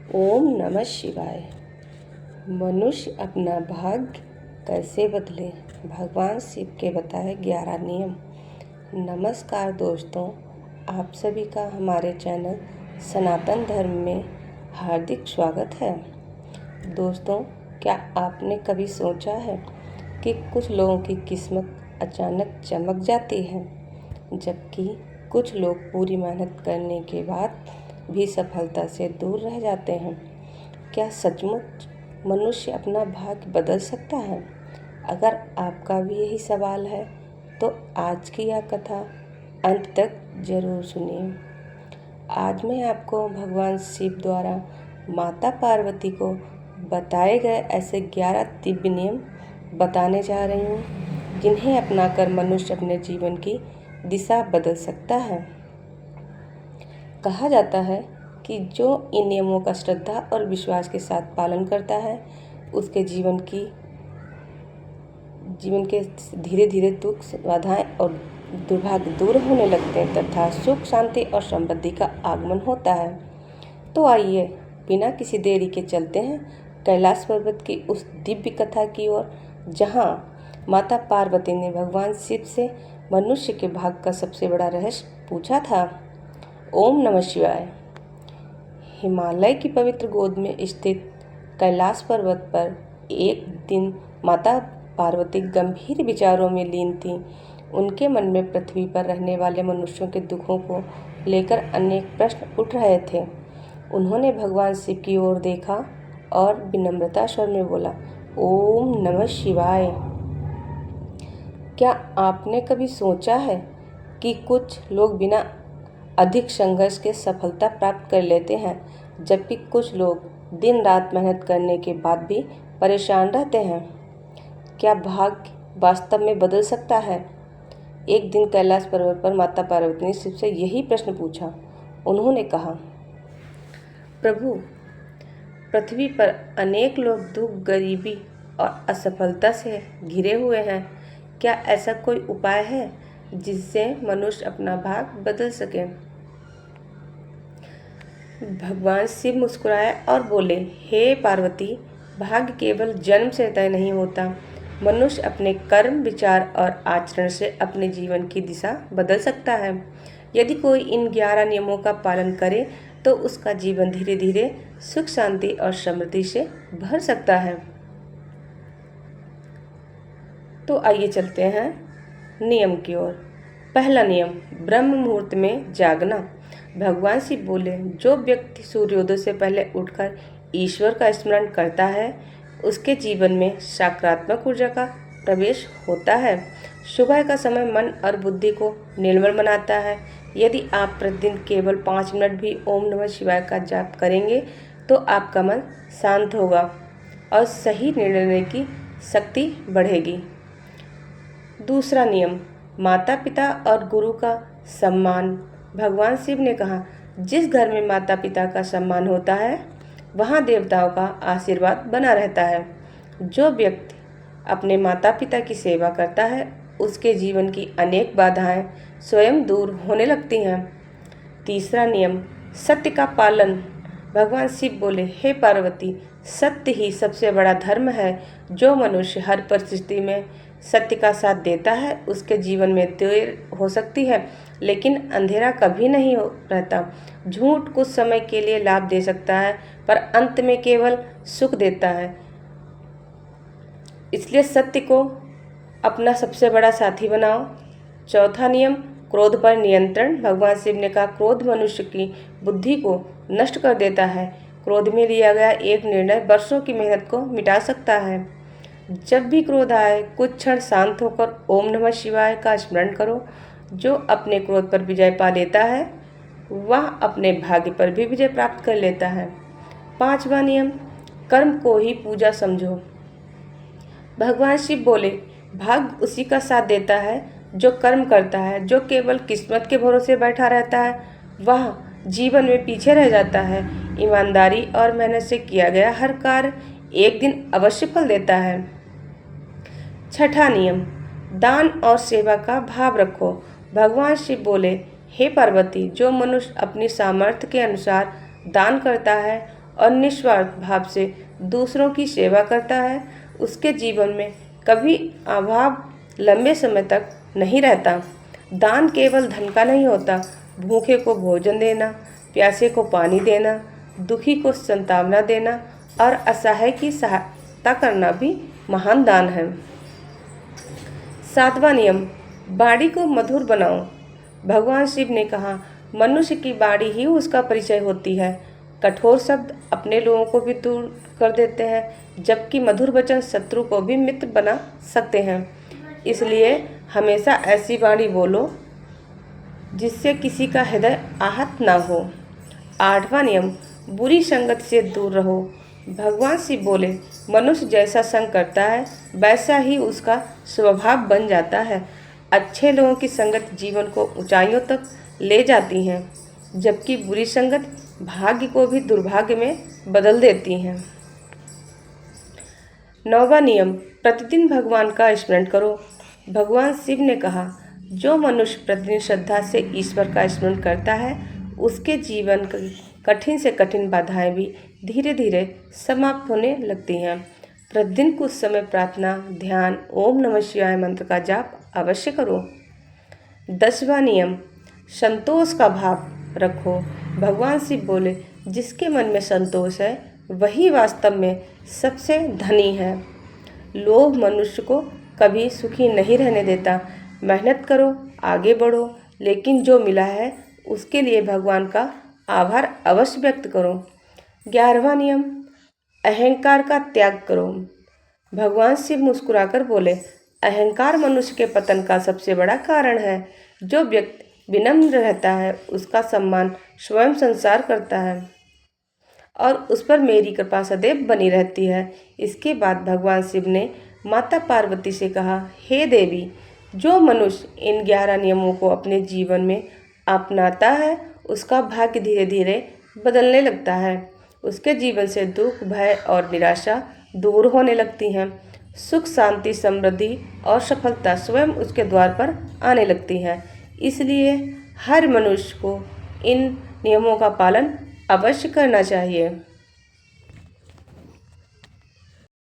ओम नमः शिवाय। मनुष्य अपना भाग्य कैसे बदले, भगवान शिव के बताए 11 नियम। नमस्कार दोस्तों, आप सभी का हमारे चैनल सनातन धर्म में हार्दिक स्वागत है। दोस्तों, क्या आपने कभी सोचा है कि कुछ लोगों की किस्मत अचानक चमक जाती है, जबकि कुछ लोग पूरी मेहनत करने के बाद भी सफलता से दूर रह जाते हैं। क्या सचमुच मनुष्य अपना भाग्य बदल सकता है? अगर आपका भी यही सवाल है तो आज की यह कथा अंत तक जरूर सुनिए। आज मैं आपको भगवान शिव द्वारा माता पार्वती को बताए गए ऐसे 11 दिव्य नियम बताने जा रही हूँ, जिन्हें अपनाकर मनुष्य अपने जीवन की दिशा बदल सकता है। कहा जाता है कि जो इन नियमों का श्रद्धा और विश्वास के साथ पालन करता है, उसके जीवन के धीरे धीरे दुख, बाधाएं और दुर्भाग्य दूर होने लगते हैं तथा सुख, शांति और समृद्धि का आगमन होता है। तो आइए बिना किसी देरी के चलते हैं कैलाश पर्वत की उस दिव्य कथा की ओर, जहाँ माता पार्वती ने भगवान शिव से मनुष्य के भाग्य का सबसे बड़ा रहस्य पूछा था। ओम नमः शिवाय। हिमालय की पवित्र गोद में स्थित कैलाश पर्वत पर एक दिन माता पार्वती गंभीर विचारों में लीन थीं। उनके मन में पृथ्वी पर रहने वाले मनुष्यों के दुखों को लेकर अनेक प्रश्न उठ रहे थे। उन्होंने भगवान शिव की ओर देखा और विनम्रता स्वर में बोला, ओम नमः शिवाय। क्या आपने कभी सोचा है कि कुछ लोग बिना अधिक संघर्ष के सफलता प्राप्त कर लेते हैं, जबकि कुछ लोग दिन रात मेहनत करने के बाद भी परेशान रहते हैं? क्या भाग्य वास्तव में बदल सकता है? एक दिन कैलाश पर्वत पर माता पार्वती ने शिव से यही प्रश्न पूछा। उन्होंने कहा, प्रभु, पृथ्वी पर अनेक लोग दुख, गरीबी और असफलता से घिरे हुए हैं। क्या ऐसा कोई उपाय है जिससे मनुष्य अपना भाग्य बदल सके? भगवान शिव मुस्कुराए और बोले, हे पार्वती, भाग्य केवल जन्म से तय नहीं होता। मनुष्य अपने कर्म, विचार और आचरण से अपने जीवन की दिशा बदल सकता है। यदि कोई इन 11 नियमों का पालन करे तो उसका जीवन धीरे धीरे सुख, शांति और समृद्धि से भर सकता है। तो आइए चलते हैं नियम की ओर। पहला नियम, ब्रह्म मुहूर्त में जागना। भगवान शिव बोले, जो व्यक्ति सूर्योदय से पहले उठकर ईश्वर का स्मरण करता है, उसके जीवन में सकारात्मक ऊर्जा का प्रवेश होता है। सुबह का समय मन और बुद्धि को निर्मल बनाता है। यदि आप प्रतिदिन केवल 5 मिनट भी ओम नमः शिवाय का जाप करेंगे तो आपका मन शांत होगा और सही निर्णय लेने की शक्ति बढ़ेगी। दूसरा नियम, माता पिता और गुरु का सम्मान। भगवान शिव ने कहा, जिस घर में माता पिता का सम्मान होता है, वहाँ देवताओं का आशीर्वाद बना रहता है। जो व्यक्ति अपने माता पिता की सेवा करता है, उसके जीवन की अनेक बाधाएं स्वयं दूर होने लगती हैं। तीसरा नियम, सत्य का पालन। भगवान शिव बोले, हे पार्वती, सत्य ही सबसे बड़ा धर्म है। जो मनुष्य हर परिस्थिति में सत्य का साथ देता है, उसके जीवन में देर हो सकती है, लेकिन अंधेरा कभी नहीं रहता। झूठ कुछ समय के लिए लाभ दे सकता है, पर अंत में केवल सुख देता है। इसलिए सत्य को अपना सबसे बड़ा साथी बनाओ। चौथा नियम, क्रोध पर नियंत्रण। भगवान शिव ने कहा, क्रोध मनुष्य की बुद्धि को नष्ट कर देता है। क्रोध में लिया गया एक निर्णय वर्षों की मेहनत को मिटा सकता है। जब भी क्रोध आए, कुछ क्षण शांत होकर ओम नमः शिवाय का स्मरण करो। जो अपने क्रोध पर विजय पा लेता है, वह अपने भाग्य पर भी विजय प्राप्त कर लेता है। पांचवा नियम, कर्म को ही पूजा समझो। भगवान शिव बोले, भाग्य उसी का साथ देता है जो कर्म करता है। जो केवल किस्मत के भरोसे बैठा रहता है, वह जीवन में पीछे रह जाता है। ईमानदारी और मेहनत से किया गया हर कार्य एक दिन अवश्य फल देता है। छठा नियम, दान और सेवा का भाव रखो। भगवान शिव बोले, हे पार्वती, जो मनुष्य अपनी सामर्थ्य के अनुसार दान करता है, और निस्वार्थ भाव से दूसरों की सेवा करता है, उसके जीवन में कभी अभाव लंबे समय तक नहीं रहता। दान केवल धन का नहीं होता, भूखे को भोजन देना, प्यासे को पानी देना, दुखी को सांत्वना देना और असहाय की सहायता करना भी महान दान है। 7वां नियम, वाणी को मधुर बनाओ। भगवान शिव ने कहा, मनुष्य की वाणी ही उसका परिचय होती है। कठोर शब्द अपने लोगों को भी दूर कर देते हैं, जबकि मधुर वचन शत्रु को भी मित्र बना सकते हैं। इसलिए हमेशा ऐसी वाणी बोलो जिससे किसी का हृदय आहत ना हो। 8वां नियम, बुरी संगत से दूर रहो। भगवान शिव बोले, मनुष्य जैसा संग करता है वैसा ही उसका स्वभाव बन जाता है। अच्छे लोगों की संगत जीवन को ऊंचाइयों तक ले जाती है, जबकि बुरी संगत भाग्य को भी दुर्भाग्य में बदल देती है। 9वां नियम, प्रतिदिन भगवान का स्मरण करो। भगवान शिव ने कहा, जो मनुष्य प्रतिदिन श्रद्धा से ईश्वर का स्मरण करता है उसके जीवन की कठिन से कठिन बाधाएं भी धीरे धीरे समाप्त होने लगती हैं। प्रतिदिन कुछ समय प्रार्थना, ध्यान, ओम नमः शिवाय मंत्र का जाप अवश्य करो। 10वां नियम, संतोष का भाव रखो। भगवान शिव बोले, जिसके मन में संतोष है वही वास्तव में सबसे धनी है। लोभ मनुष्य को कभी सुखी नहीं रहने देता। मेहनत करो, आगे बढ़ो, लेकिन जो मिला है उसके लिए भगवान का आभार अवश्य व्यक्त करो। 11वां नियम, अहंकार का त्याग करो। भगवान शिव मुस्कुराकर बोले, अहंकार मनुष्य के पतन का सबसे बड़ा कारण है। जो व्यक्ति विनम्र रहता है उसका सम्मान स्वयं संसार करता है और उस पर मेरी कृपा सदैव बनी रहती है। इसके बाद भगवान शिव ने माता पार्वती से कहा, हे देवी, जो मनुष्य इन 11 नियमों को अपने जीवन में अपनाता है उसका भाग्य धीरे धीरे बदलने लगता है। उसके जीवन से दुख, भय और निराशा दूर होने लगती हैं। सुख, शांति, समृद्धि और सफलता स्वयं उसके द्वार पर आने लगती हैं। इसलिए हर मनुष्य को इन नियमों का पालन अवश्य करना चाहिए।